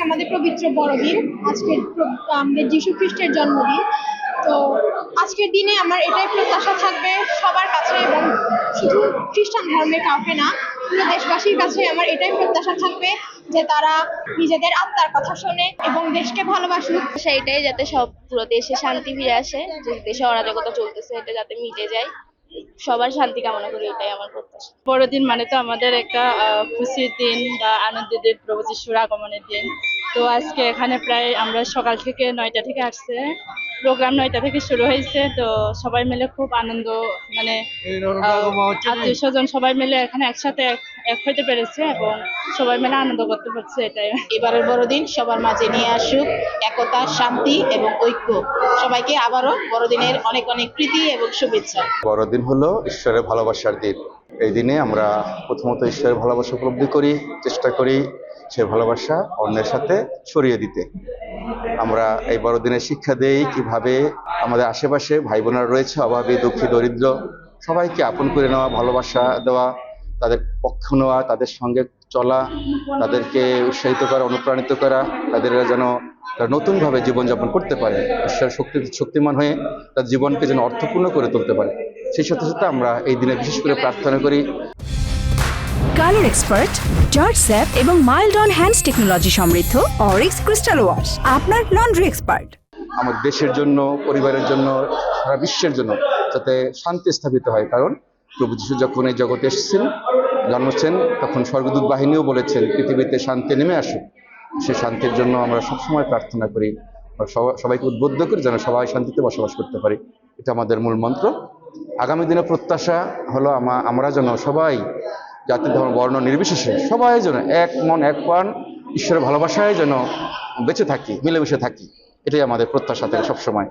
আমাদের পবিত্র বড়দিন। আমাদের যীশু খ্রিস্টের জন্মদিন। তো আজকের দিনে আমার এটাই প্রত্যাশা থাকবে সবার কাছে, এবং শুধু খ্রিস্টান ধর্মের কাউকে না, পুরো দেশবাসীর কাছে আমার এটাই প্রত্যাশা থাকবে যে তারা নিজেদের আত্মার কথা শোনে এবং দেশকে ভালোবাসুক। সেইটাই যাতে সব পুরো দেশে শান্তি ফিরে আসে, যে দেশে অরাজকতা চলতেছে এটা যাতে মিটে যায়, সবার শান্তি কামনা করি, এটাই আমার প্রত্যাশা। বড়দিন মানে তো আমাদের একটা খুশির দিন বা আনন্দের দিন, প্রভু যিশুর আগমনের দিন। তো আজকে এখানে প্রায় আমরা সকাল থেকে 9টা থেকে আসছে, প্রোগ্রাম 9টা থেকে শুরু হয়েছে। তো সবাই মিলে খুব আনন্দ, মানে আত্মীয় স্বজন সবাই মিলে এখানে একসাথে এক হইতে পেরেছে এবং সবাই মিলে আনন্দ করতে পারছে। এটাই এবারের বড়দিন সবার মাঝে নিয়ে আসুক একতা, শান্তি এবং ঐক্য। সবাইকে আবারও বড়দিনের অনেক অনেক প্রীতি এবং শুভেচ্ছা। বড়দিন হলো ঈশ্বরের ভালোবাসার দিন। এই দিনে আমরা প্রথমত ঈশ্বরের ভালোবাসা উপলব্ধি করি, চেষ্টা করি সে ভালোবাসা অন্যের সাথে ছড়িয়ে দিতে। আমরা এই বড়দিনে শিক্ষা দেই কিভাবে আমাদের আশেপাশে ভাই বোনেরা রয়েছে, অভাবী, দুঃখী, দরিদ্র, সবাইকে আপন করে নেওয়া, ভালোবাসা দেওয়া, তাদের পক্ষ নেওয়া, তাদের সঙ্গে চলা, তাদেরকে উৎসাহিত করা, অনুপ্রাণিত করা, তাদের যেন তারা নতুনভাবে জীবনযাপন করতে পারে, ঈশ্বর শক্তিমান হয়ে তার জীবনকে যেন অর্থপূর্ণ করে তুলতে পারে। সেই সাথে সাথে আমরা এই দিনে বিশেষ করে প্রার্থনা করি। কালার এক্সপার্ট, জর্জ স্যাপ এবং মাইল্ড অন হ্যান্ডস টেকনোলজি সমৃদ্ধ অরিক্স ক্রিস্টাল ওয়াশ আপনার লন্ড্রি এক্সপার্ট। আমার দেশের জন্য, পরিবারের জন্য, সারা বিশ্বের জন্য যাতে শান্তি স্থাপিত হয়। কারণ প্রভু যীশু যখন এই জগতে এসেছেন, জন্মেছেন, তখন স্বর্গদূত বাহিনীও বলেছেন পৃথিবীতে শান্তি নেমে আসুক। সে শান্তির জন্য আমরা সবসময় প্রার্থনা করি, সবাইকে উদ্বুদ্ধ করি যেন সবাই শান্তিতে বসবাস করতে পারি। এটা আমাদের মূল মন্ত্র। আগামী দিনে প্রত্যাশা হলো আমরা যেন সবাই, জাতি ধর্ম বর্ণ নির্বিশেষে সবাই যেন এক মন এক প্রাণ ঈশ্বরের ভালোবাসায় যেন বেঁচে থাকি, মিলেমিশে থাকি। এটাই আমাদের প্রত্যাশা থাকে সবসময়।